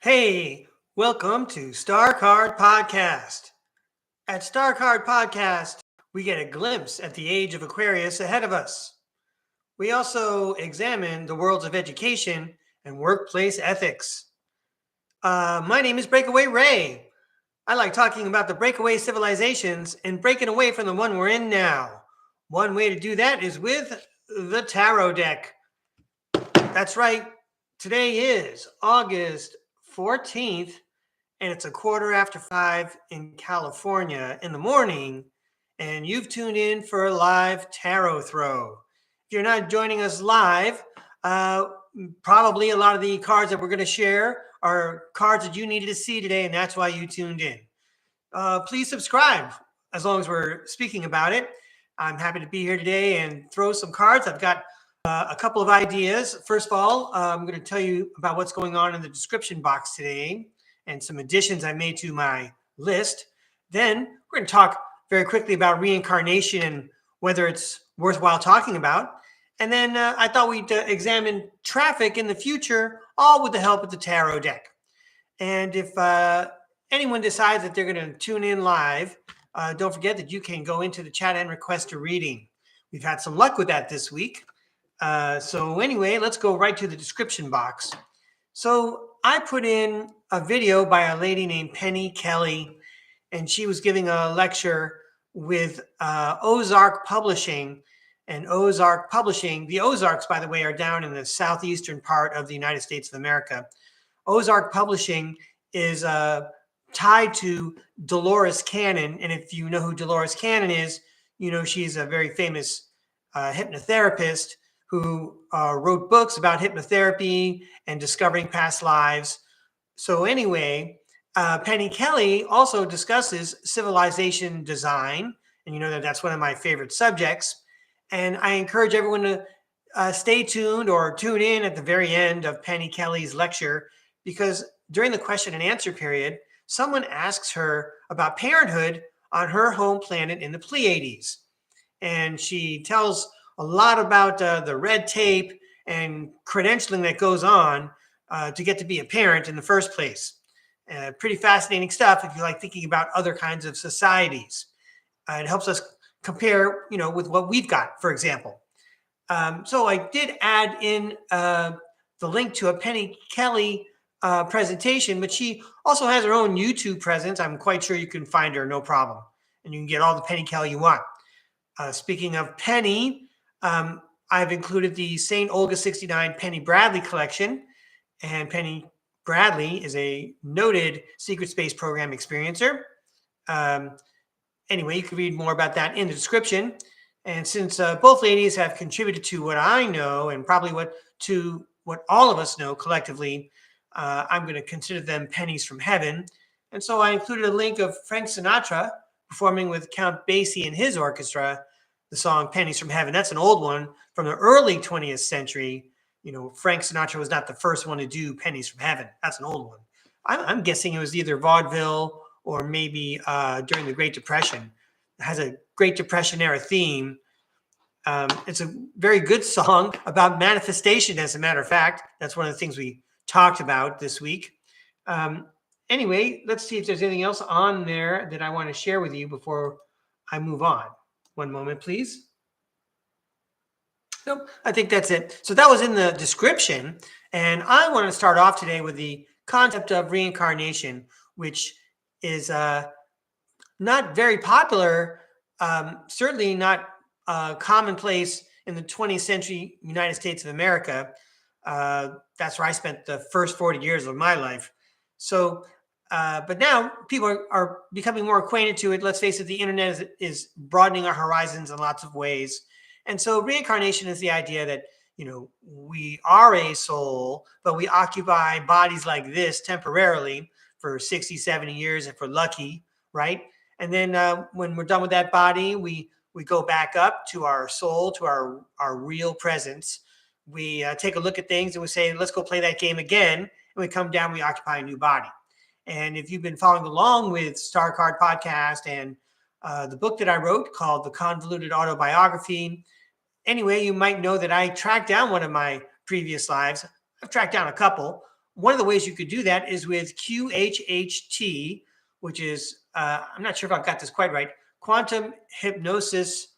Hey, welcome to STARCARD Podcast. At STARCARD Podcast, we get a glimpse at the age of Aquarius ahead of us. We also examine the worlds of education and workplace ethics. My name is Breakaway Ray. I like talking about the breakaway civilizations and breaking away from the one we're in now. One way to do that is with the tarot deck. That's right. Today is August 14th, and it's 5:15 in California in the morning, and you've tuned in for a live tarot throw. If you're not joining us live, probably a lot of the cards that we're going to share are cards that you needed to see today, and that's why you tuned in. Please subscribe as long as we're speaking about it. I'm happy to be here today and throw some cards. I've got a couple of ideas. First of all, I'm going to tell you about what's going on in the description box today and some additions I made to my list. Then we're going to talk very quickly about reincarnation and whether it's worthwhile talking about. And then I thought we'd examine traffic in the future, all with the help of the tarot deck. And if anyone decides that they're going to tune in live, don't forget that you can go into the chat and request a reading. We've had some luck with that this week. So anyway, let's go right to the description box. So I put in a video by a lady named Penny Kelly, and she was giving a lecture with Ozark Publishing. And Ozark Publishing, the Ozarks, by the way, are down in the southeastern part of the United States of America. Ozark Publishing is tied to Dolores Cannon. And if you know who Dolores Cannon is, you know she's a very famous hypnotherapist who wrote books about hypnotherapy and discovering past lives. So anyway, Penny Kelly also discusses civilization design. And you know that that's one of my favorite subjects. And I encourage everyone to stay tuned or tune in at the very end of Penny Kelly's lecture, because during the question and answer period, someone asks her about parenthood on her home planet in the Pleiades. And she tells a lot about the red tape and credentialing that goes on to get to be a parent in the first place. Pretty fascinating stuff if you like thinking about other kinds of societies. It helps us compare, with what we've got, for example. So I did add in the link to a Penny Kelly presentation, but she also has her own YouTube presence. I'm quite sure you can find her, no problem. And you can get all the Penny Kelly you want. Speaking of Penny, I've included the St. Olga 69 Penny Bradley collection. And Penny Bradley is a noted secret space program experiencer. Anyway, you can read more about that in the description. And since both ladies have contributed to what I know and probably what all of us know collectively, I'm going to consider them pennies from heaven. And so I included a link of Frank Sinatra performing with Count Basie and his orchestra, the song Pennies from Heaven. That's an old one from the early 20th century. Frank Sinatra was not the first one to do Pennies from Heaven. That's an old one. I'm guessing it was either vaudeville or maybe during the Great Depression. It has a Great Depression era theme. It's a very good song about manifestation, as a matter of fact. That's one of the things we talked about this week. Anyway, let's see if there's anything else on there that I want to share with you before I move on. One moment, please. Nope, I think that's it. So that was in the description. And I want to start off today with the concept of reincarnation, which is not very popular, certainly not commonplace in the 20th century United States of America. That's where I spent the first 40 years of my life. So, but now people are becoming more acquainted to it. Let's face it, the internet is broadening our horizons in lots of ways. And so reincarnation is the idea that, we are a soul, but we occupy bodies like this temporarily for 60, 70 years if we're lucky, right? And then when we're done with that body, we go back up to our soul, to our real presence. We take a look at things and we say, let's go play that game again. And we come down, we occupy a new body. And if you've been following along with STARCARD Podcast and the book that I wrote called The Convoluted Autobiography, anyway, you might know that I tracked down one of my previous lives. I've tracked down a couple. one of the ways you could do that is with QHHT, which is, I'm not sure if I've got this quite right, quantum hypnosis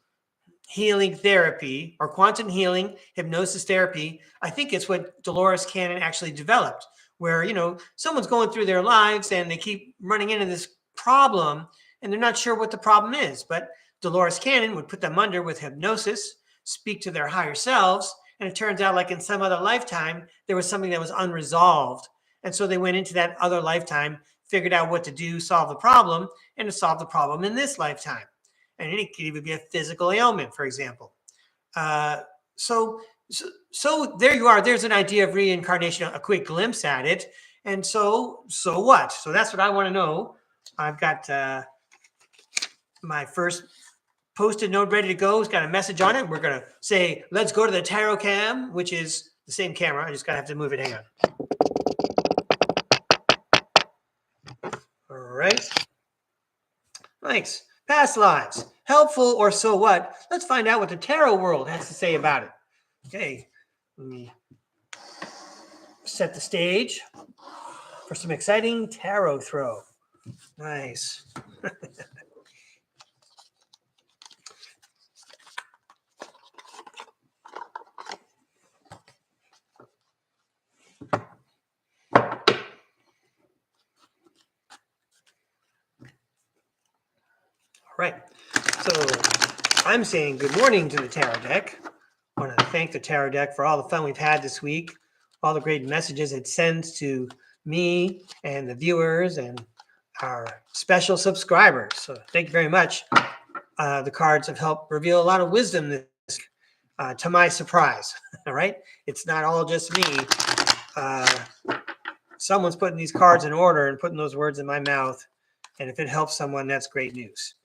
healing therapy, or quantum healing hypnosis therapy. I think it's what Dolores Cannon actually developed, where, someone's going through their lives and they keep running into this problem and they're not sure what the problem is. But Dolores Cannon would put them under with hypnosis, speak to their higher selves. And it turns out, like in some other lifetime, there was something that was unresolved. And so they went into that other lifetime, figured out what to do, solve the problem, and to solve the problem in this lifetime. And it could even be a physical ailment, for example. So there you are. There's an idea of reincarnation, a quick glimpse at it. And so what? So that's what I want to know. I've got my first Post-it note ready to go. It's got a message on it. We're going to say, let's go to the tarot cam, which is the same camera. I just got to have to move it. Hang on. All right. Thanks. Past lives. Helpful or so what? Let's find out what the tarot world has to say about it. Okay. Let me set the stage for some exciting tarot throw. Nice. Right. So I'm saying good morning to the tarot deck. I want to thank the tarot deck for all the fun we've had this week, all the great messages it sends to me and the viewers and our special subscribers. So thank you very much. The cards have helped reveal a lot of wisdom this to my surprise. All right. It's not all just me. Someone's putting these cards in order and putting those words in my mouth. And if it helps someone, that's great news.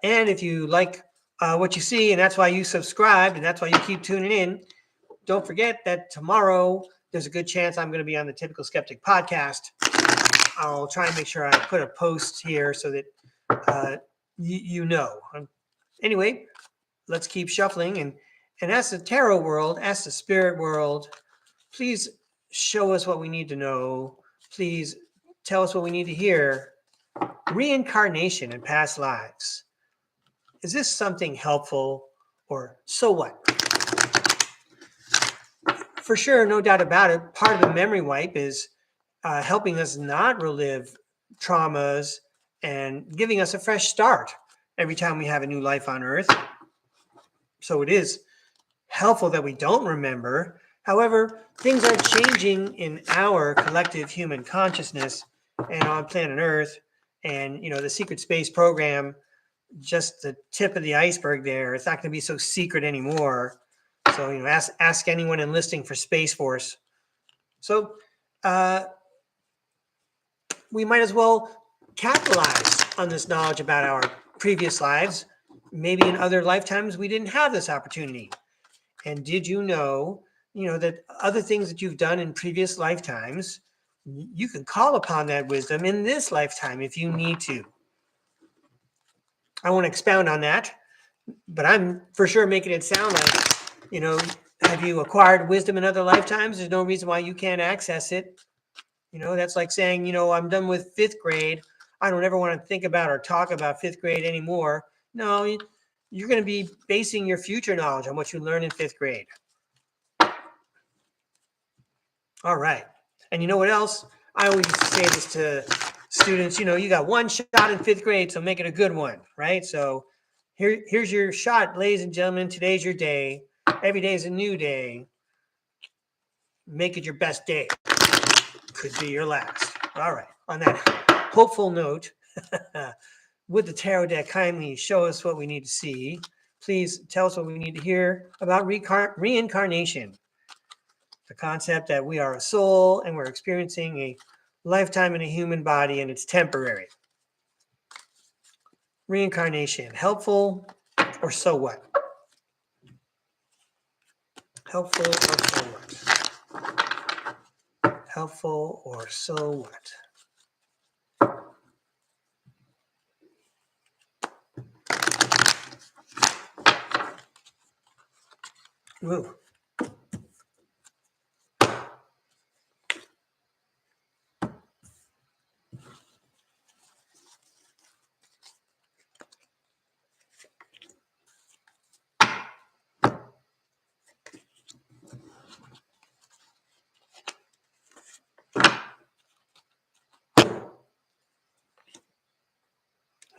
And if you like what you see, and that's why you subscribed, and that's why you keep tuning in, don't forget that tomorrow there's a good chance I'm going to be on the Typical Skeptic podcast. I'll try and make sure I put a post here so that you know. Anyway, let's keep shuffling. And ask the tarot world, ask the spirit world, please show us what we need to know. Please tell us what we need to hear. Reincarnation in past lives. Is this something helpful, or so what? For sure, no doubt about it, part of the memory wipe is helping us not relive traumas and giving us a fresh start every time we have a new life on Earth. So it is helpful that we don't remember. However, things are changing in our collective human consciousness and on planet Earth. And, the secret space program, just the tip of the iceberg there. It's not going to be so secret anymore. So, ask anyone enlisting for Space Force. So we might as well capitalize on this knowledge about our previous lives. Maybe in other lifetimes we didn't have this opportunity. And did you know, that other things that you've done in previous lifetimes, you can call upon that wisdom in this lifetime if you need to. I won't expound on that, but I'm for sure making it sound like, have you acquired wisdom in other lifetimes? There's no reason why you can't access it. That's like saying, I'm done with fifth grade. I don't ever want to think about or talk about fifth grade anymore. No, you're going to be basing your future knowledge on what you learn in fifth grade. All right. And you know what else? I always used to say this to students, you got one shot in fifth grade, so make it a good one, right? So here's your shot, ladies and gentlemen. Today's your day. Every day is a new day. Make it your best day. Could be your last. All right. On that hopeful note, would the tarot deck kindly show us what we need to see? Please tell us what we need to hear about reincarnation. The concept that we are a soul and we're experiencing a lifetime in a human body and it's temporary. Reincarnation, helpful or so what? Helpful or so what? Helpful or so what? Ooh.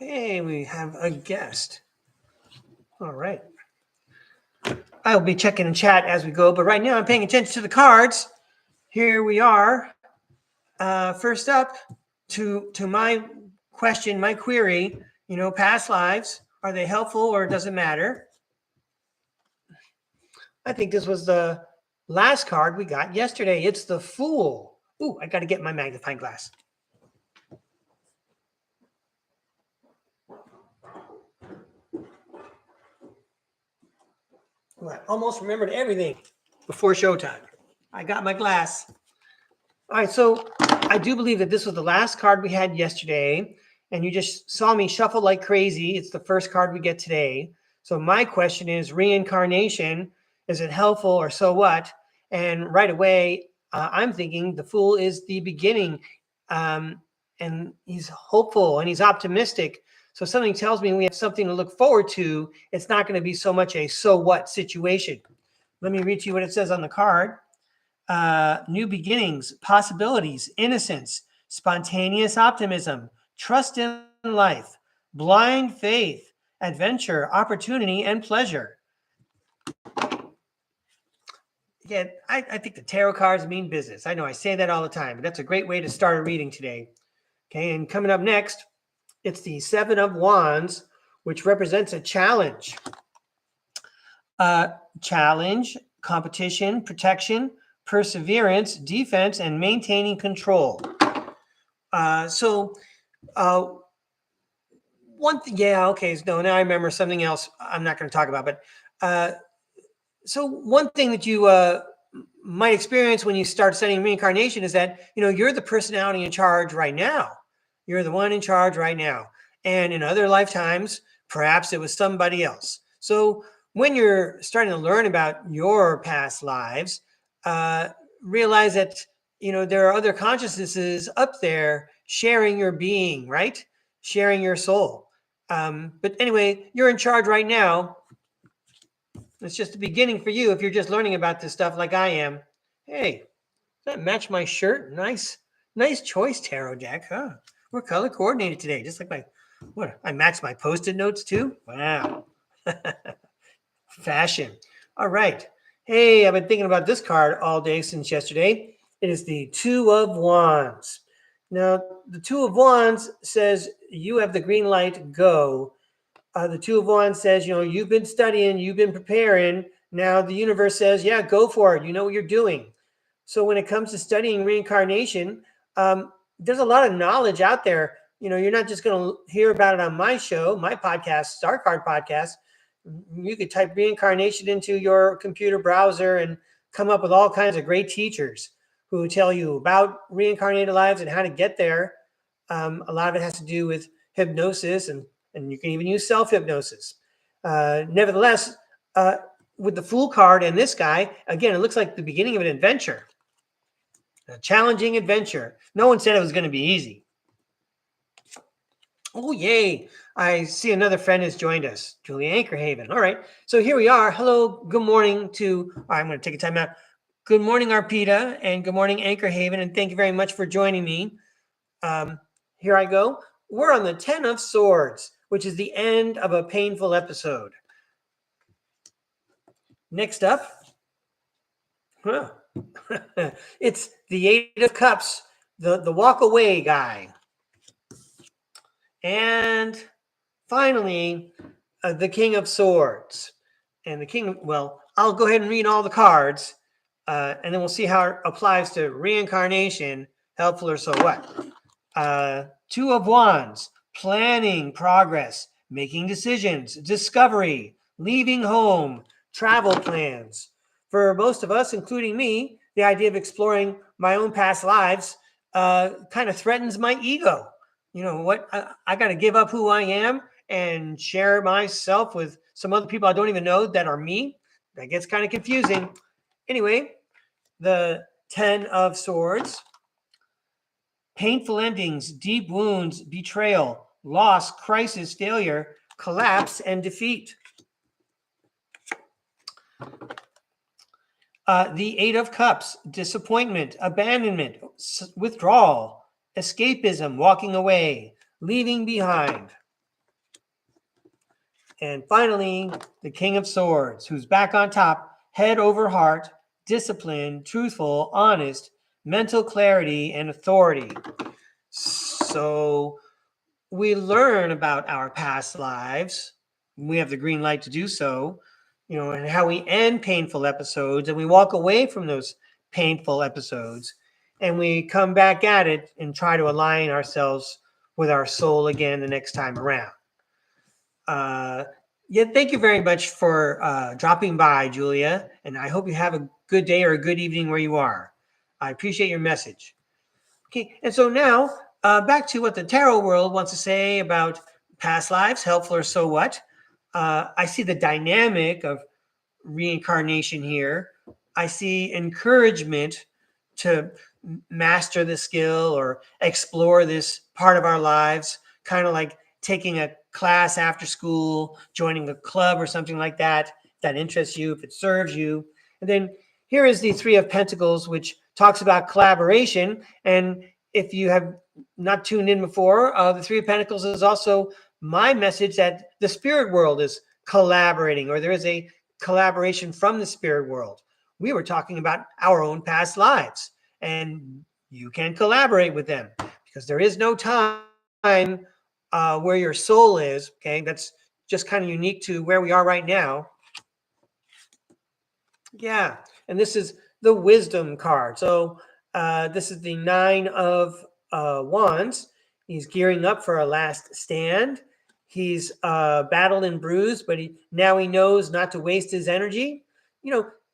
Hey, we have a guest. All right. I'll be checking in chat as we go, but right now I'm paying attention to the cards. Here we are. First up, to my question, my query, past lives, are they helpful or does it matter? I think this was the last card we got yesterday. It's the Fool. Ooh, I got to get my magnifying glass. Ooh, I almost remembered everything before showtime. I got my glass. All right, so I do believe that this was the last card we had yesterday, and you just saw me shuffle like crazy. It's the first card we get today. So my question is reincarnation. Is it helpful or so what? And right away, I'm thinking the Fool is the beginning, and he's hopeful and he's optimistic. So something tells me we have something to look forward to. It's not going to be so much a so what situation. Let me read to you what it says on the card. New beginnings, possibilities, innocence, spontaneous optimism, trust in life, blind faith, adventure, opportunity, and pleasure. Yeah, I think the tarot cards mean business. I know I say that all the time, but that's a great way to start a reading today. Okay, and coming up next, it's the Seven of Wands, which represents a challenge. Challenge, competition, protection, perseverance, defense, and maintaining control. One thing, yeah, okay. No, now I remember something else I'm not going to talk about. But so one thing that you might experience when you start studying reincarnation is that, you're the personality in charge right now. You're the one in charge right now. And in other lifetimes, perhaps it was somebody else. So when you're starting to learn about your past lives, realize that, there are other consciousnesses up there sharing your being, right? Sharing your soul. But anyway, you're in charge right now. It's just the beginning for you if you're just learning about this stuff like I am. Hey, does that match my shirt? Nice choice, Tarot Deck, huh? We're color coordinated today, just like I matched my Post-it notes too? Wow. Fashion. All right. Hey, I've been thinking about this card all day since yesterday. It is the Two of Wands. Now, the Two of Wands says you have the green light, go. The Two of Wands says, you've been studying, you've been preparing. Now the universe says, yeah, go for it. You know what you're doing. So when it comes to studying reincarnation, there's a lot of knowledge out there. You're not just going to hear about it on my show, my podcast, STARCARD podcast. You could type reincarnation into your computer browser and come up with all kinds of great teachers who tell you about reincarnated lives and how to get there. A lot of it has to do with hypnosis, and you can even use self-hypnosis. Nevertheless, with the Fool card and this guy, again, it looks like the beginning of an adventure, a challenging adventure. No one said it was going to be easy. Oh, yay. I see another friend has joined us, Julia Anchorhaven. All right. So here we are. Hello. Good morning to, I'm going to take a time out. Good morning, Arpita, and good morning, Anchorhaven. And thank you very much for joining me. Here I go. We're on the 10 of Swords, which is the end of a painful episode. Next up, it's the 8 of Cups, the walk away guy. And finally, the King of Swords. And the King, well, I'll go ahead and read all the cards, and then we'll see how it applies to reincarnation, helpful or so what. Two of Wands, planning, progress, making decisions, discovery, leaving home, travel plans. For most of us, including me, the idea of exploring my own past lives kind of threatens my ego. You know what? I got to give up who I am and share myself with some other people I don't even know that are me. That gets kind of confusing. Anyway, the 10 of Swords. Painful endings, deep wounds, betrayal, loss, crisis, failure, collapse, and defeat. The 8 of Cups, disappointment, abandonment, withdrawal, escapism, walking away, leaving behind. And finally, the King of Swords, who's back on top, head over heart, disciplined, truthful, honest, mental clarity, and authority. So we learn about our past lives. We have the green light to do so, and how we end painful episodes, and we walk away from those painful episodes, and we come back at it and try to align ourselves with our soul again the next time around. Thank you very much for dropping by, Julia, and I hope you have a good day or a good evening where you are. I appreciate your message. Okay, and so now back to what the tarot world wants to say about past lives, helpful or so what. I see the dynamic of reincarnation here. I see encouragement to master the skill or explore this part of our lives, kind of like taking a class after school, joining a club or something like that, if that interests you, if it serves you. And then here is the Three of Pentacles, which talks about collaboration. And if you have not tuned in before, the Three of Pentacles is also my message that the spirit world is collaborating, or there is a collaboration from the spirit world. We were talking about our own past lives, and you can collaborate with them because there is no time where your soul is. Okay, that's just kind of unique to where we are right now. Yeah, and this is the wisdom card. So this is the Nine of Wands. He's gearing up for a last stand. He's battled and bruised, but now he knows not to waste his energy.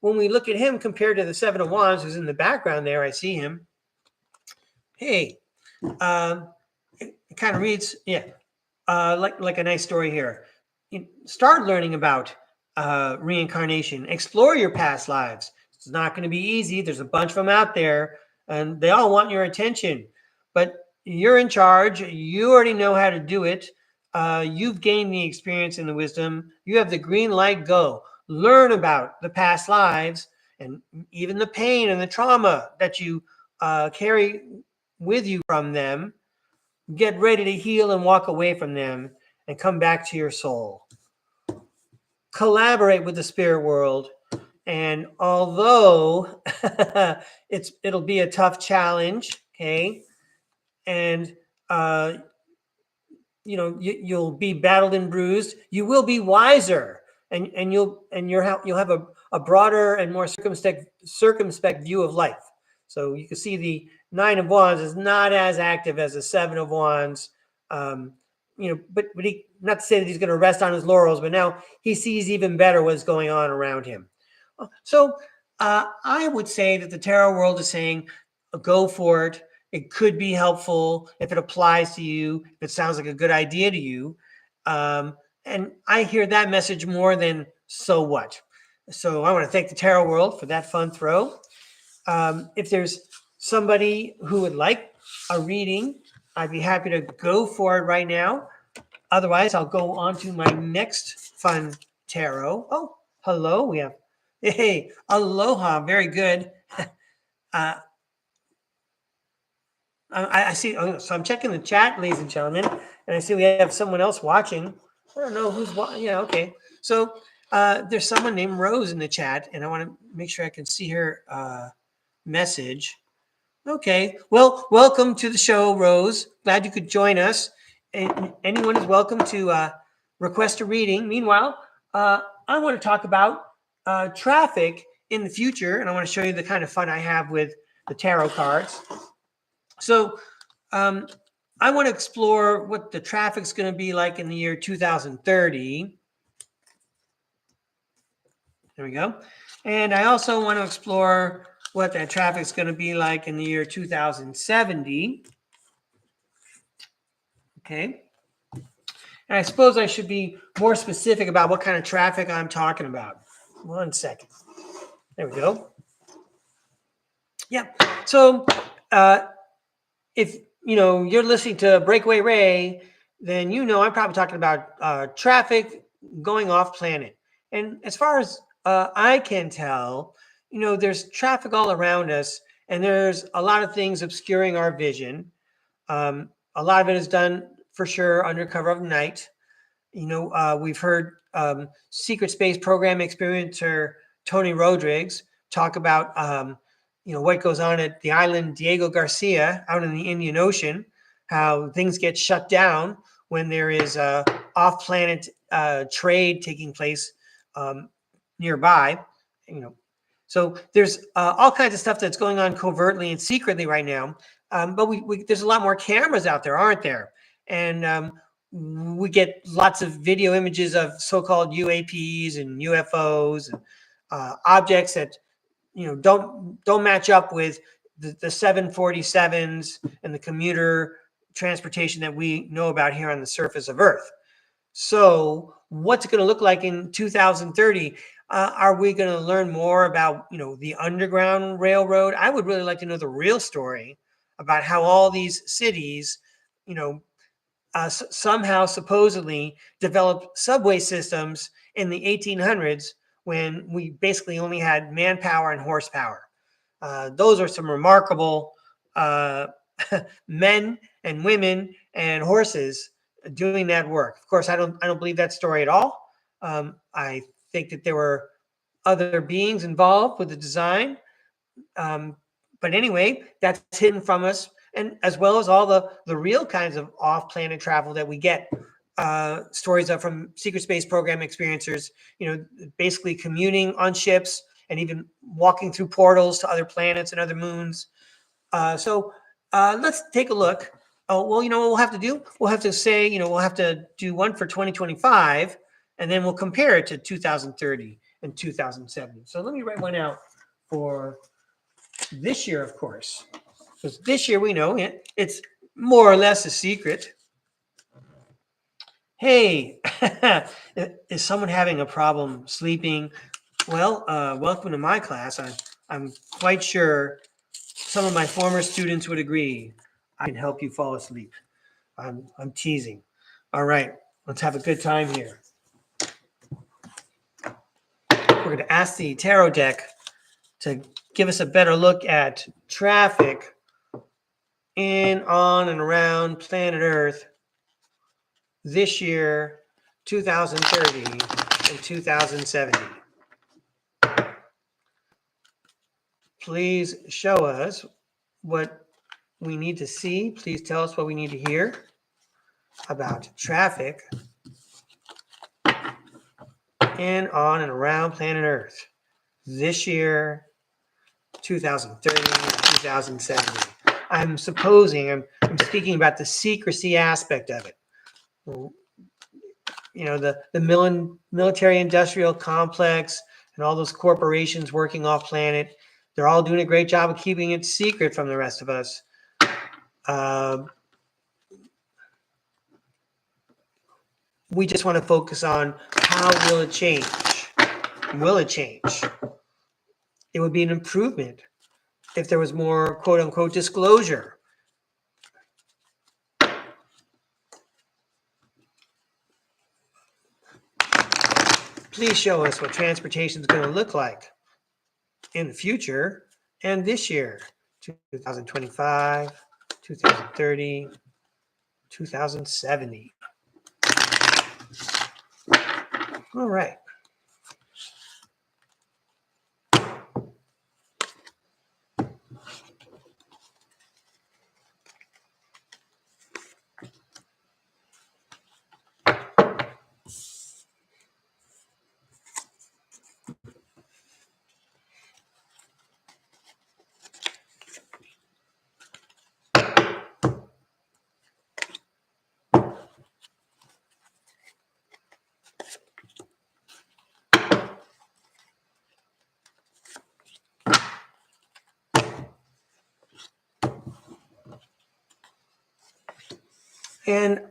When we look at him compared to the Seven of Wands, who's in the background there, I see him. Hey, it kind of reads, like a nice story here. Start learning about reincarnation. Explore your past lives. It's not going to be easy. There's a bunch of them out there, and they all want your attention. But you're in charge. You already know how to do it. You've gained the experience and the wisdom. You have the green light. Go. Learn about the past lives and even the pain and the trauma that you carry with you from them. Get ready to heal and walk away from them and come back to your soul. Collaborate with the spirit world. And although it'll be a tough challenge, okay, and you'll be battled and bruised, you will be wiser, and you'll have a broader and more circumspect view of life. So you can see the Nine of Wands is not as active as the Seven of Wands. But he, not to say that he's going to rest on his laurels, but now he sees even better what's going on around him. So I would say that the tarot world is saying, go for it. It could be helpful if it applies to you, if it sounds like a good idea to you. And I hear that message more than so what. So I want to thank the tarot world for that fun throw. If there's somebody who would like a reading, I'd be happy to go for it right now. Otherwise, I'll go on to my next fun tarot. Oh, hello. We have, hey, aloha. Very good. I see. Oh, so I'm checking the chat, ladies and gentlemen, and I see we have someone else watching. I don't know who's watching. Yeah, okay. So there's someone named Rose in the chat, and I want to make sure I can see her message. Okay. Well, welcome to the show, Rose. Glad you could join us. And anyone is welcome to request a reading. Meanwhile, I want to talk about traffic in the future, and I want to show you the kind of fun I have with the tarot cards. So I want to explore what the traffic's going to be like in the year 2030. There we go. And I also want to explore what that traffic's going to be like in the year 2070. Okay. And I suppose I should be more specific about what kind of traffic I'm talking about. 1 second. There we go. Yeah. So if you're listening to Breakaway Ray, then I'm probably talking about traffic going off planet. And as far as I can tell, there's traffic all around us, and there's a lot of things obscuring our vision. A lot of it is done for sure under cover of night. We've heard secret space program experiencer Tony Rodriguez talk about, what goes on at the island Diego Garcia out in the Indian Ocean, how things get shut down when there is off-planet trade taking place nearby. So there's all kinds of stuff that's going on covertly and secretly right now. But there's a lot more cameras out there, aren't there? And we get lots of video images of so-called UAPs and UFOs and objects that don't match up with the 747s and the commuter transportation that we know about here on the surface of Earth. So what's it going to look like in 2030? Are we going to learn more about the Underground Railroad? I would really like to know the real story about how all these cities somehow supposedly developed subway systems in the 1800s when we basically only had manpower and horsepower. Those are some remarkable men and women and horses doing that work. Of course, I don't believe that story at all. I think that there were other beings involved with the design. But anyway, that's hidden from us, and as well as all the real kinds of off-planet travel that we get stories of from secret space program experiencers, basically commuting on ships and even walking through portals to other planets and other moons. So let's take a look. Oh, well, what we'll have to do? We'll have to say, we'll have to do one for 2025, and then we'll compare it to 2030 and 2070. So let me write one out for this year, of course, because this year we know it's more or less a secret. Hey, is someone having a problem sleeping? Well, welcome to my class. I'm quite sure some of my former students would agree. I can help you fall asleep. I'm teasing. All right, let's have a good time here. We're going to ask the tarot deck to give us a better look at traffic in, on, and around planet Earth this year, 2030 and 2070. Please show us what we need to see. Please tell us what we need to hear about traffic in, on, and around planet Earth this year, 2030 and 2070. I'm speaking about the secrecy aspect of it. The military industrial complex and all those corporations working off planet, they're all doing a great job of keeping it secret from the rest of us. We just want to focus on how will it change? Will it change? It would be an improvement if there was more quote unquote disclosure. Please show us what transportation is going to look like in the future and this year, 2025, 2030, 2070. All right. And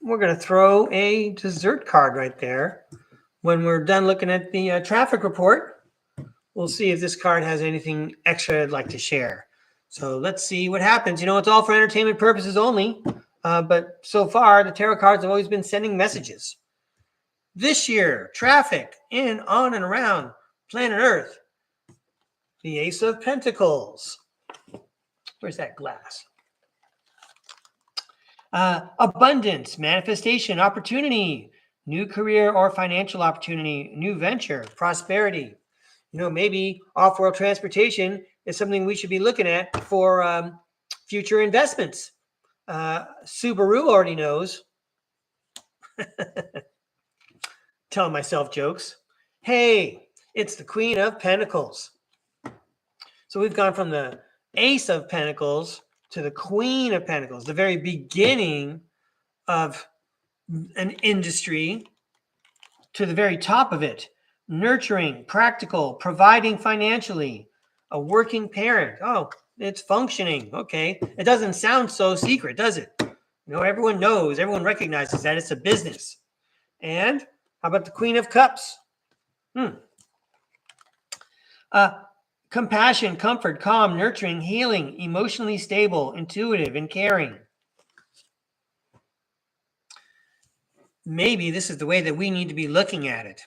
we're going to throw a dessert card right there. When we're done looking at the traffic report, we'll see if this card has anything extra I'd like to share. So let's see what happens. It's all for entertainment purposes only. But so far, the tarot cards have always been sending messages. This year, traffic in, on, and around planet Earth. The Ace of Pentacles. Where's that glass? Abundance, manifestation, opportunity, new career or financial opportunity, new venture, prosperity. Maybe off-world transportation is something we should be looking at for future investments. Subaru already knows. Telling myself jokes. Hey, it's the Queen of Pentacles. So we've gone from the Ace of Pentacles to the Queen of Pentacles, the very beginning of an industry, to the very top of it. Nurturing, practical, providing financially, a working parent. Oh, it's functioning. Okay. It doesn't sound so secret, does it? Everyone knows, everyone recognizes that it's a business. And how about the Queen of Cups? Compassion, comfort, calm, nurturing, healing, emotionally stable, intuitive, and caring. Maybe this is the way that we need to be looking at it.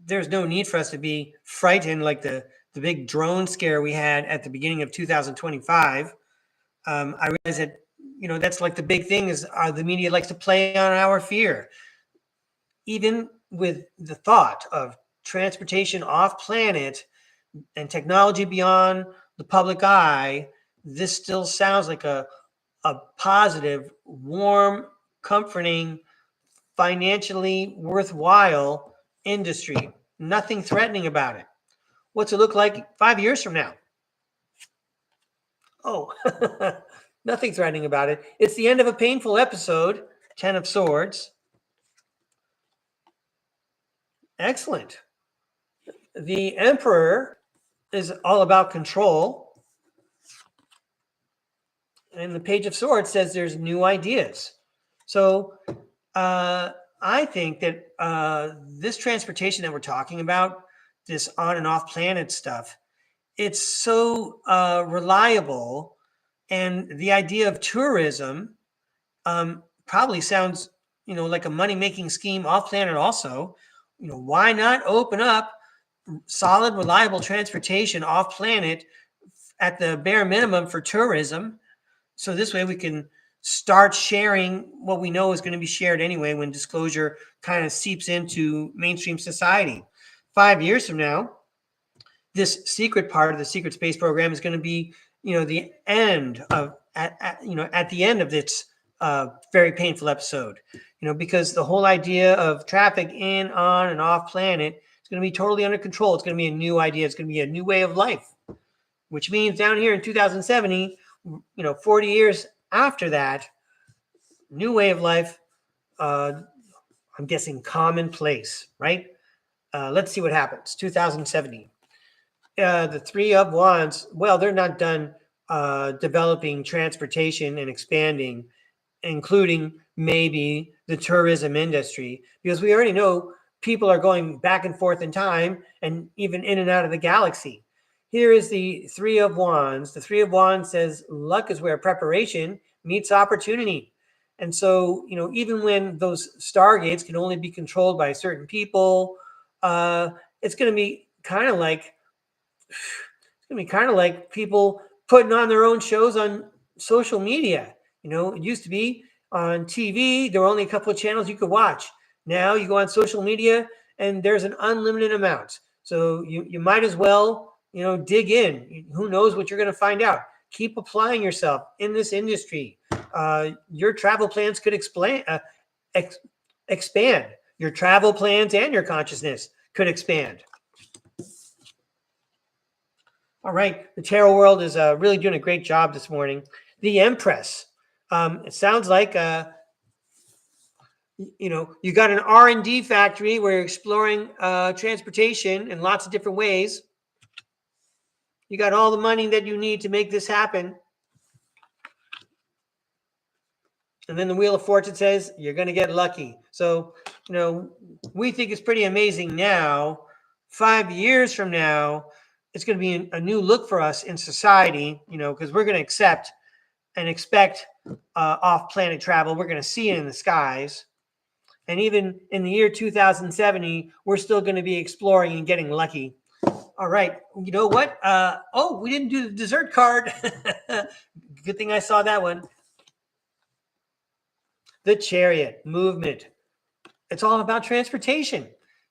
There's no need for us to be frightened like the big drone scare we had at the beginning of 2025. I realize that, that's like the big thing is the media likes to play on our fear. Even with the thought of transportation off planet and technology beyond the public eye, this still sounds like a positive, warm, comforting, financially worthwhile industry. Nothing threatening about it. What's it look like 5 years from now? Oh, nothing threatening about it. It's the end of a painful episode. 10 of Swords. Excellent. The Emperor is all about control. And the Page of Swords says there's new ideas. So I think that this transportation that we're talking about, this on and off planet stuff, it's so reliable. And the idea of tourism probably sounds, like a money-making scheme off planet also. Why not open up solid, reliable transportation off planet at the bare minimum for tourism? So this way we can start sharing what we know is going to be shared anyway when disclosure kind of seeps into mainstream society. 5 years from now, this secret part of the secret space program is going to be, the end of at the end of this very painful episode, because the whole idea of traffic in, on, and off planet is going to be totally under control. It's going to be a new idea. It's going to be a new way of life, which means down here in 2070, 40 years after that, new way of life, I'm guessing commonplace, right? Let's see what happens. 2070. The Three of Wands, well, they're not done developing transportation and expanding, including maybe the tourism industry, because we already know people are going back and forth in time and even in and out of the galaxy. Here is the Three of Wands. The Three of Wands says luck is where preparation meets opportunity. And so, even when those stargates can only be controlled by certain people, it's going to be kind of like people putting on their own shows on social media. It used to be on TV, there were only a couple of channels you could watch. Now you go on social media and there's an unlimited amount. So you might as well, dig in. Who knows what you're going to find out. Keep applying yourself in this industry. Your travel plans could expand. Your travel plans and your consciousness could expand. All right. The tarot world is really doing a great job this morning. The Empress. It sounds like, you got an R&D factory where you're exploring transportation in lots of different ways. You got all the money that you need to make this happen. And then the Wheel of Fortune says you're going to get lucky. So, we think it's pretty amazing now. 5 years from now, it's going to be a new look for us in society, because we're going to accept and expect off-planet travel. We're going to see it in the skies. And even in the year 2070, we're still going to be exploring and getting lucky. All right. You know what? We didn't do the dessert card. Good thing I saw that one. The Chariot, movement, it's all about transportation.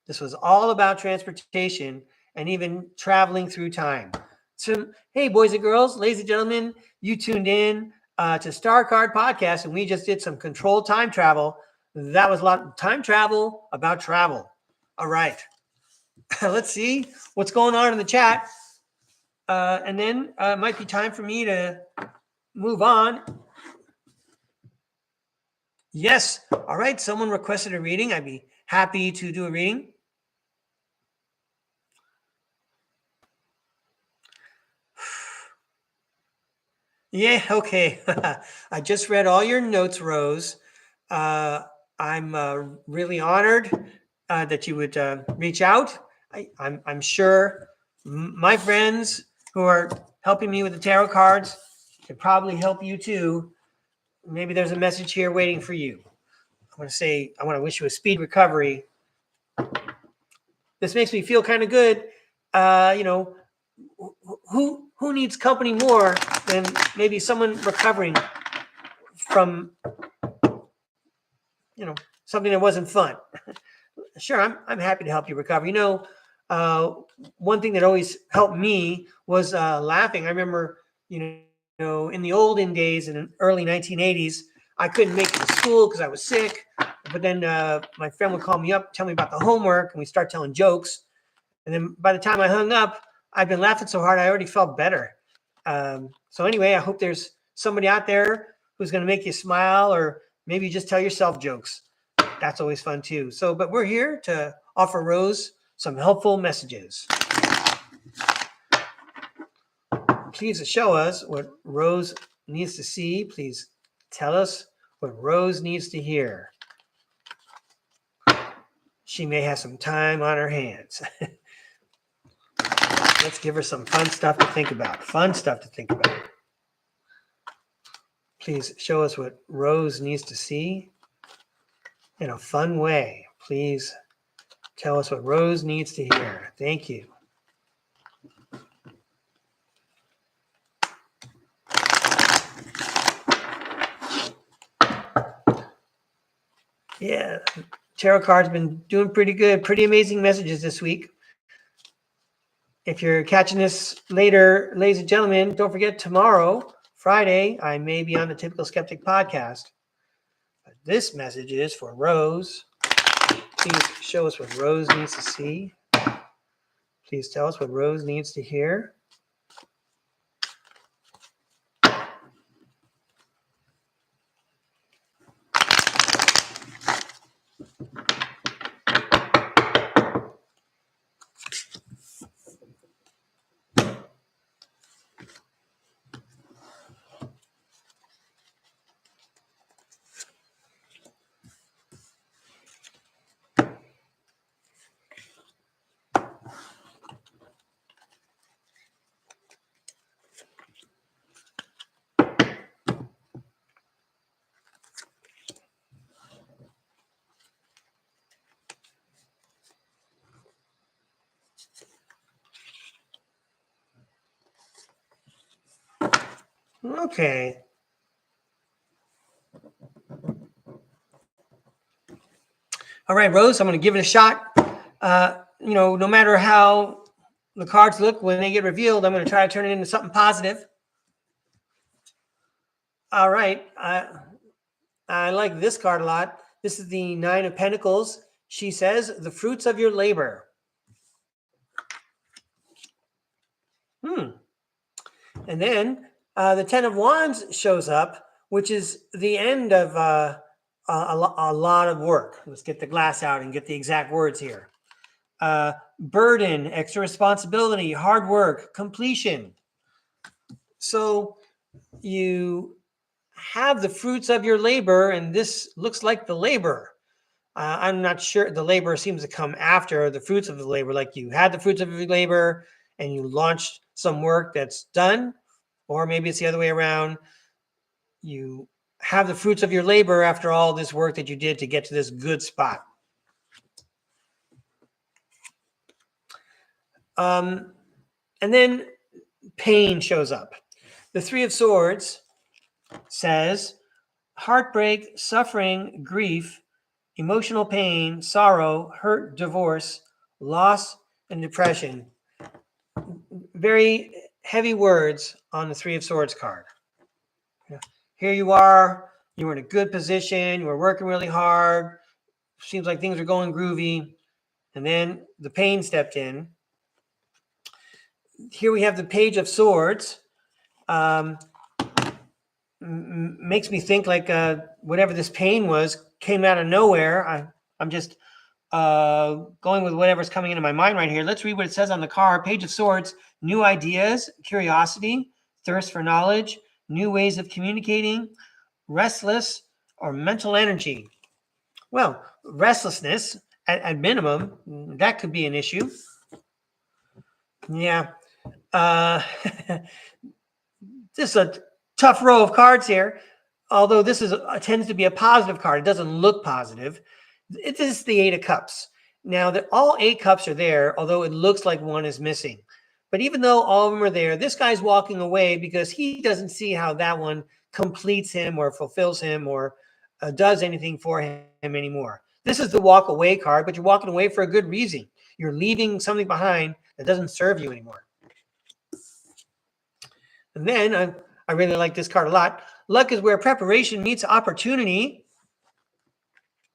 This was all about transportation and even traveling through time. So, hey, boys and girls, ladies and gentlemen, you tuned in to STARCARD podcast, and we just did some controlled time travel. That was a lot of time travel about travel. All right. Let's see what's going on in the chat. And then it might be time for me to move on. Yes. All right. Someone requested a reading. I'd be happy to do a reading. Yeah. Okay. I just read all your notes, Rose. I'm really honored that you would reach out. I'm sure my friends who are helping me with the tarot cards can probably help you too. Maybe there's a message here waiting for you. I want to wish you a speed recovery. This makes me feel kind of good. Who needs company more than maybe someone recovering from, something that wasn't fun? Sure, I'm happy to help you recover. One thing that always helped me was laughing. I remember, in the olden days, in the early 1980s, I couldn't make it to school because I was sick. But then my friend would call me up, tell me about the homework, and we start telling jokes. And then by the time I hung up, I'd been laughing so hard I already felt better. So anyway, I hope there's somebody out there who's going to make you smile, or maybe just tell yourself jokes. That's always fun too. But we're here to offer Rose some helpful messages. Please show us what Rose needs to see. Please tell us what Rose needs to hear. She may have some time on her hands. Let's give her some fun stuff to think about. Please show us what Rose needs to see in a fun way. Please tell us what Rose needs to hear. Thank you. Yeah, tarot card's been doing pretty good. Pretty amazing messages this week. If you're catching this later, ladies and gentlemen, don't forget tomorrow, Friday, I may be on the Typical Skeptic podcast. But this message is for Rose. Please show us what Rose needs to see. Please tell us what Rose needs to hear. Okay. All right, Rose, I'm going to give it a shot. No matter how the cards look when they get revealed, I'm going to try to turn it into something positive. All right. I like this card a lot. This is the Nine of Pentacles. She says, the fruits of your labor. And then the Ten of Wands shows up, which is the end of a lot of work. Let's get the glass out and get the exact words here. Burden, extra responsibility, hard work, completion. So you have the fruits of your labor, and this looks like the labor. I'm not sure. The labor seems to come after the fruits of the labor. Like you had the fruits of your labor and you launched some work that's done, or maybe it's the other way around. You have the fruits of your labor after all this work that you did to get to this good spot. And then pain shows up. The Three of Swords says heartbreak, suffering, grief, emotional pain, sorrow, hurt, divorce, loss, and depression. Very heavy words on the Three of Swords card. Here you are, you were in a good position, you were working really hard, seems like things are going groovy, and then the pain stepped in. Here we have the Page of Swords. Makes me think like whatever this pain was came out of nowhere. I'm just going with whatever's coming into my mind right here. Let's read what it says on the card. Page of Swords, new ideas, curiosity, thirst for knowledge, new ways of communicating, restless or mental energy. Well, restlessness at minimum, that could be an issue. Yeah. This is a tough row of cards here. Although this tends to be a positive card, it doesn't look positive. It is the Eight of Cups. Now, all 8 cups are there, although it looks like one is missing. But even though all of them are there, this guy's walking away because he doesn't see how that one completes him or fulfills him or does anything for him anymore. This is the walk away card, but you're walking away for a good reason. You're leaving something behind that doesn't serve you anymore. And then I really like this card a lot. Luck is where preparation meets opportunity.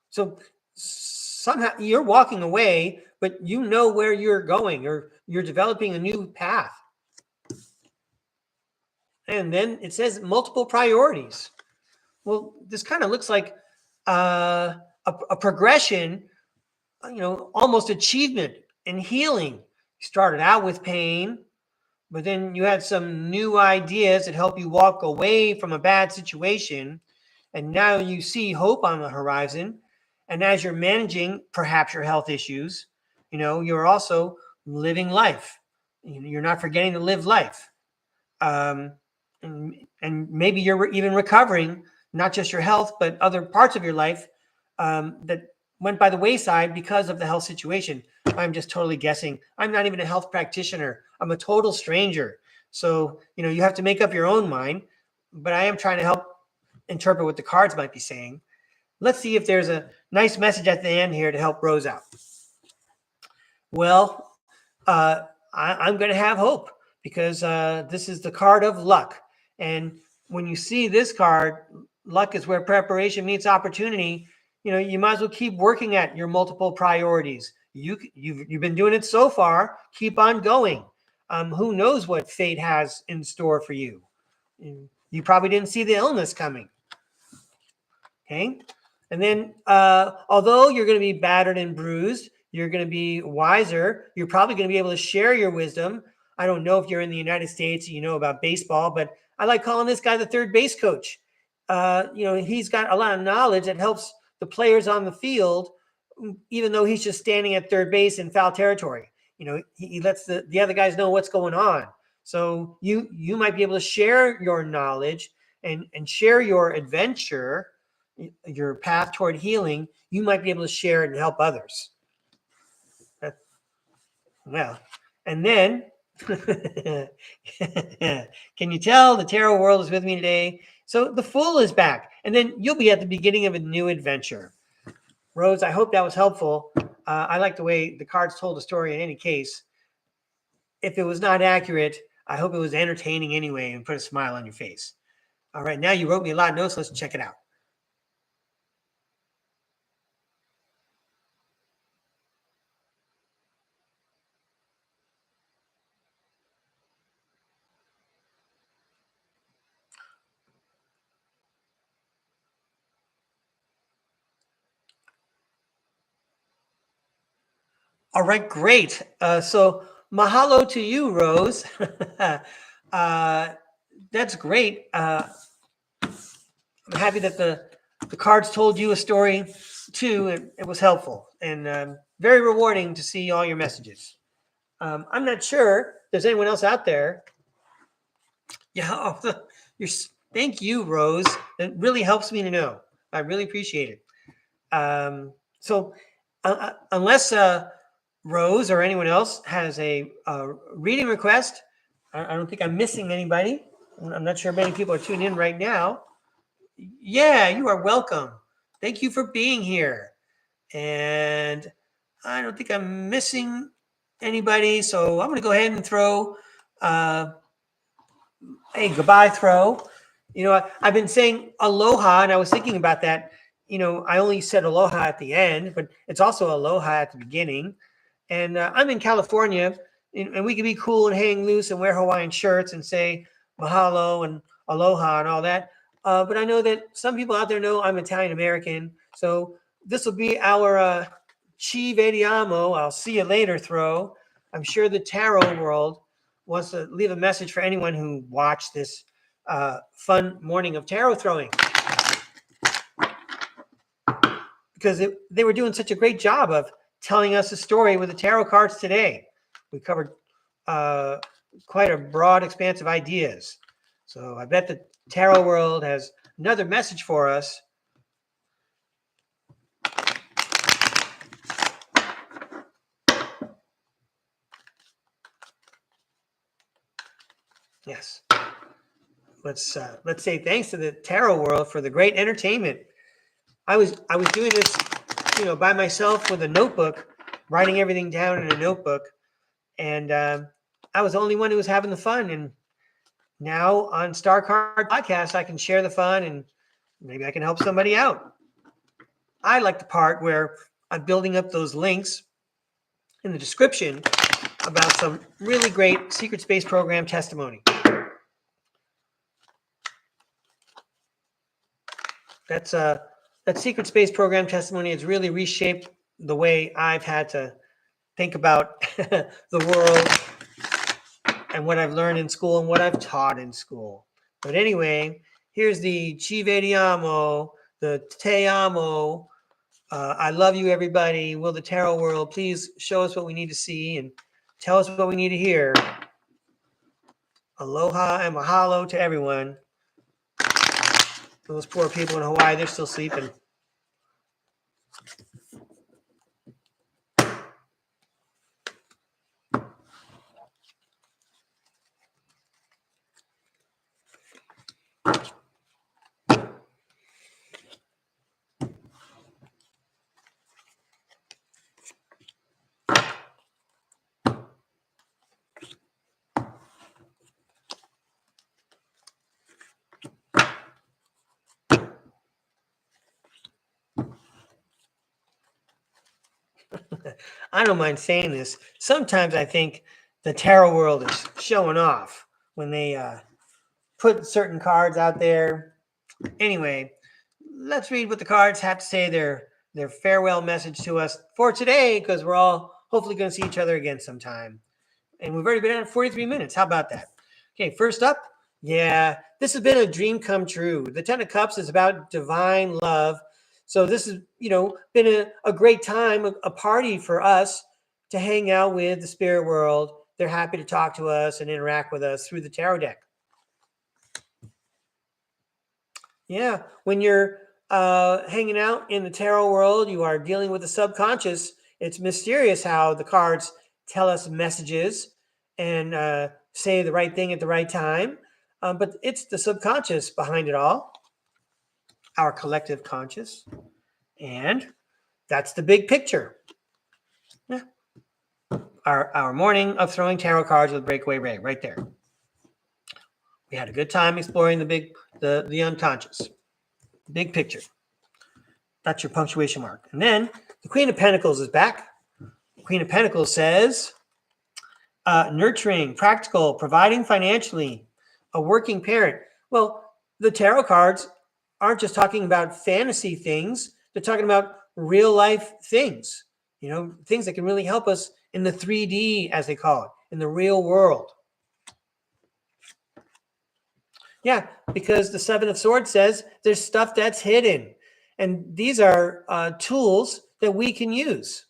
So somehow you're walking away, but you know where you're going, or you're developing a new path. And then it says multiple priorities. Well, this kind of looks like a progression, almost achievement and healing. You started out with pain, but then you had some new ideas that help you walk away from a bad situation. And now you see hope on the horizon. And as you're managing perhaps your health issues, you're also living life. You're not forgetting to live life. And maybe you're even recovering, not just your health, but other parts of your life that went by the wayside because of the health situation. I'm just totally guessing. I'm not even a health practitioner. I'm a total stranger. So, you have to make up your own mind, but I am trying to help interpret what the cards might be saying. Let's see if there's a nice message at the end here to help Rose out. Well, I'm going to have hope because this is the card of luck. And when you see this card, luck is where preparation meets opportunity. You might as well keep working at your multiple priorities. You've been doing it so far. Keep on going. Who knows what fate has in store for you? You probably didn't see the illness coming. Okay. And then, although you're going to be battered and bruised, you're going to be wiser. You're probably going to be able to share your wisdom. I don't know if you're in the United States, you know about baseball, but I like calling this guy the third base coach. He's got a lot of knowledge that helps the players on the field, even though he's just standing at third base in foul territory. He lets the other guys know what's going on. So you might be able to share your knowledge and share your adventure, your path toward healing. You might be able to share it and help others. Well, and then, can you tell the tarot world is with me today? So the Fool is back, and then you'll be at the beginning of a new adventure. Rose, I hope that was helpful. I like the way the cards told the story in any case. If it was not accurate, I hope it was entertaining anyway and put a smile on your face. All right, now you wrote me a lot of notes. Let's check it out. All right, great. So mahalo to you, Rose. That's great. I'm happy that the cards told you a story too. It was helpful and very rewarding to see all your messages. I'm not sure if there's anyone else out there. Yeah, thank you, Rose. It really helps me to know. I really appreciate it. So unless Rose or anyone else has a reading request, I don't think I'm missing anybody. I'm not sure many people are tuning in right now. Yeah, you are welcome. Thank you for being here. And I don't think I'm missing anybody. So I'm going to go ahead and throw a goodbye throw. I've been saying aloha, and I was thinking about that. I only said aloha at the end, but it's also aloha at the beginning. And I'm in California, and we can be cool and hang loose and wear Hawaiian shirts and say mahalo and aloha and all that. But I know that some people out there know I'm Italian American. So this will be our ci vediamo, I'll see you later throw. I'm sure the tarot world wants to leave a message for anyone who watched this fun morning of tarot throwing. Because they were doing such a great job of telling us a story with the tarot cards today. We covered quite a broad expanse of ideas. So I bet the tarot world has another message for us. Yes. Let's say thanks to the tarot world for the great entertainment. I was doing this, by myself with a notebook, writing everything down in a notebook, and I was the only one who was having the fun. And now on STARCARD podcast, I can share the fun, and maybe I can help somebody out. I like the part where I'm building up those links in the description about some really great secret space program testimony. That secret space program testimony has really reshaped the way I've had to think about the world and what I've learned in school and what I've taught in school. But anyway, here's the ci vediamo, the te amo. I love you, everybody. Will the tarot world please show us what we need to see and tell us what we need to hear? Aloha and mahalo to everyone. Those poor people in Hawaii, they're still sleeping. I don't mind saying this. Sometimes I think the tarot world is showing off when they put certain cards out there. Anyway, let's read what the cards have to say, their farewell message to us for today, because we're all hopefully going to see each other again sometime. And we've already been at 43 minutes. How about that? Okay, first up, this has been a dream come true. The Ten of Cups is about divine love. So this has, been a great time, a party for us to hang out with the spirit world. They're happy to talk to us and interact with us through the tarot deck. Yeah, when you're hanging out in the tarot world, you are dealing with the subconscious. It's mysterious how the cards tell us messages and say the right thing at the right time. But it's the subconscious behind it all, our collective conscious. And that's the big picture. Yeah. Our morning of throwing tarot cards with Breakaway Ray right there. We had a good time exploring the unconscious. Big picture. That's your punctuation mark. And then the Queen of Pentacles is back. The Queen of Pentacles says, nurturing, practical, providing financially, a working parent. Well, the tarot cards aren't just talking about fantasy things. They're talking about real life things, things that can really help us in the 3D, as they call it, in the real world. Yeah, because the Seven of Swords says there's stuff that's hidden. And these are tools that we can use.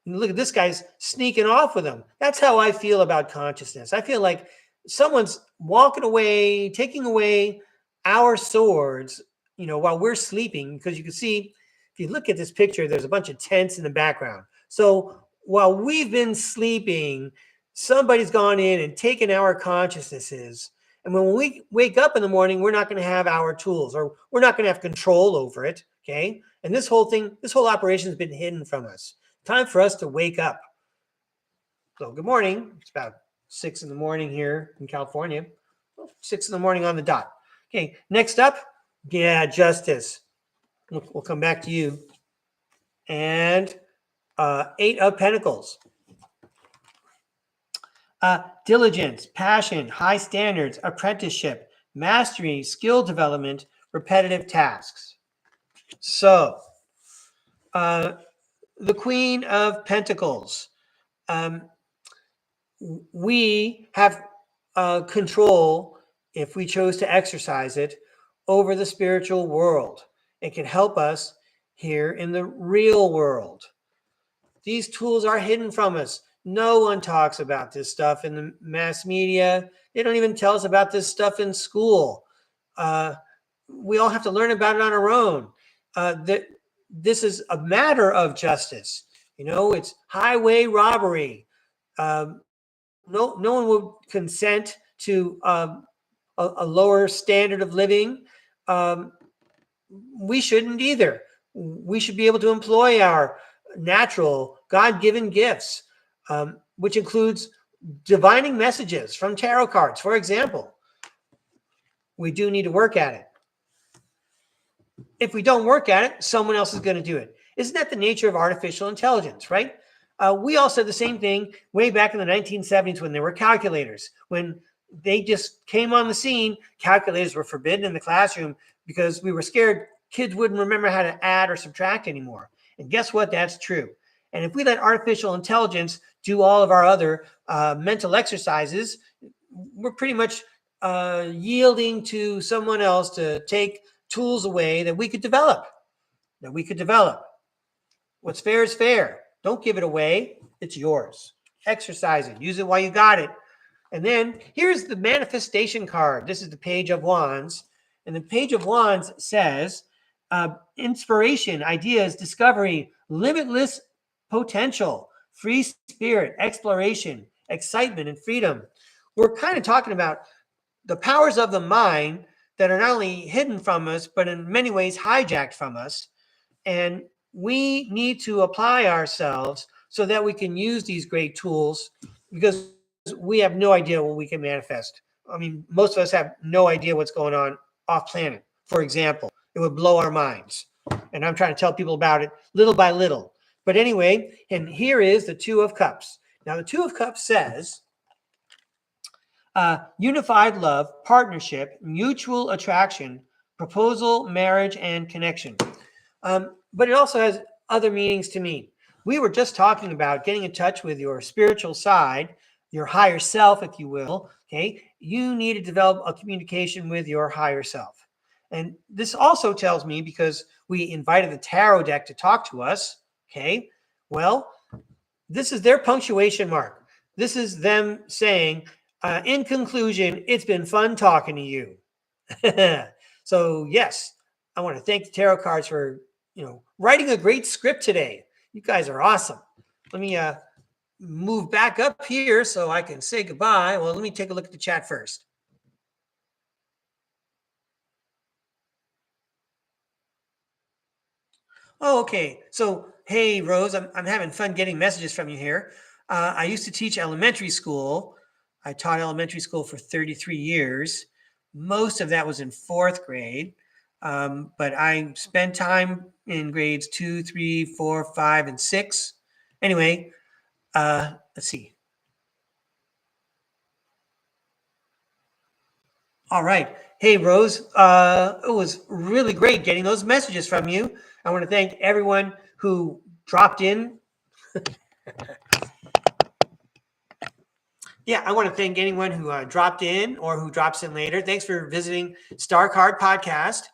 And look at this guy's sneaking off with them. That's how I feel about consciousness. I feel like someone's walking away, taking away our swords, while we're sleeping. Because you can see, if you look at this picture, there's a bunch of tents in the background. So while we've been sleeping, somebody's gone in and taken our consciousnesses. And when we wake up in the morning, we're not going to have our tools, or we're not going to have control over it, okay? And this whole operation has been hidden from us. Time for us to wake up. So good morning. It's about 6 in the morning here in California. 6 in the morning on the dot. Okay, next up, justice. We'll come back to you. And 8 of Pentacles. Diligence, passion, high standards, apprenticeship, mastery, skill development, repetitive tasks. So, the Queen of Pentacles. We have control, if we chose to exercise it, over the spiritual world. It can help us here in the real world. These tools are hidden from us. No one talks about this stuff in the mass media. They don't even tell us about this stuff in school. We all have to learn about it on our own. This is a matter of justice. It's highway robbery. No one would consent to a lower standard of living. We shouldn't either. We should be able to employ our natural God-given gifts, which includes divining messages from tarot cards, for example. We do need to work at it. If we don't work at it, someone else is going to do it. Isn't that the nature of artificial intelligence, right? We all said the same thing way back in the 1970s when there were calculators. When they just came on the scene, calculators were forbidden in the classroom because we were scared kids wouldn't remember how to add or subtract anymore. And guess what? That's true. And if we let artificial intelligence do all of our other mental exercises, we're pretty much yielding to someone else to take tools away that we could develop. What's fair is fair. Don't give it away. It's yours. Exercise it. Use it while you got it. And then here's the manifestation card. This is the Page of Wands. And the Page of Wands says, inspiration, ideas, discovery, limitless potential, free spirit, exploration, excitement, and freedom. We're kind of talking about the powers of the mind that are not only hidden from us, but in many ways hijacked from us. And we need to apply ourselves so that we can use these great tools, because we have no idea what we can manifest. I mean, most of us have no idea what's going on off planet. For example, it would blow our minds. And I'm trying to tell people about it little by little. But anyway, and here is the Two of Cups. Now, the Two of Cups says, unified love, partnership, mutual attraction, proposal, marriage, and connection. But it also has other meanings to me. We were just talking about getting in touch with your spiritual side, your higher self, if you will. Okay, you need to develop a communication with your higher self. And this also tells me, because we invited the tarot deck to talk to us. Okay, well, this is their punctuation mark. This is them saying, in conclusion, it's been fun talking to you. So yes, I want to thank the tarot cards for writing a great script today. You guys are awesome. Let me move back up here so I can say goodbye. Well, let me take a look at the chat first. Oh, okay. So, hey, Rose, I'm having fun getting messages from you here. I used to teach elementary school. I taught elementary school for 33 years. Most of that was in 4th grade. But I spent time in grades 2, 3, 4, 5, and 6. Anyway, let's see. All right. Hey, Rose, it was really great getting those messages from you. I want to thank everyone who dropped in. Yeah, I want to thank anyone who dropped in or who drops in later. Thanks for visiting STARCARD Podcast.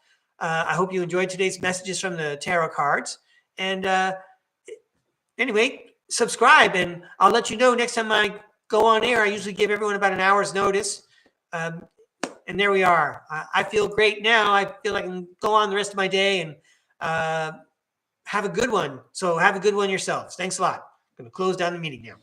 I hope you enjoyed today's messages from the tarot cards. And anyway, subscribe, and I'll let you know next time I go on air. I usually give everyone about an hour's notice. And there we are. I feel great now. I feel like I can go on the rest of my day and have a good one. So have a good one yourselves. Thanks a lot. I'm going to close down the meeting now.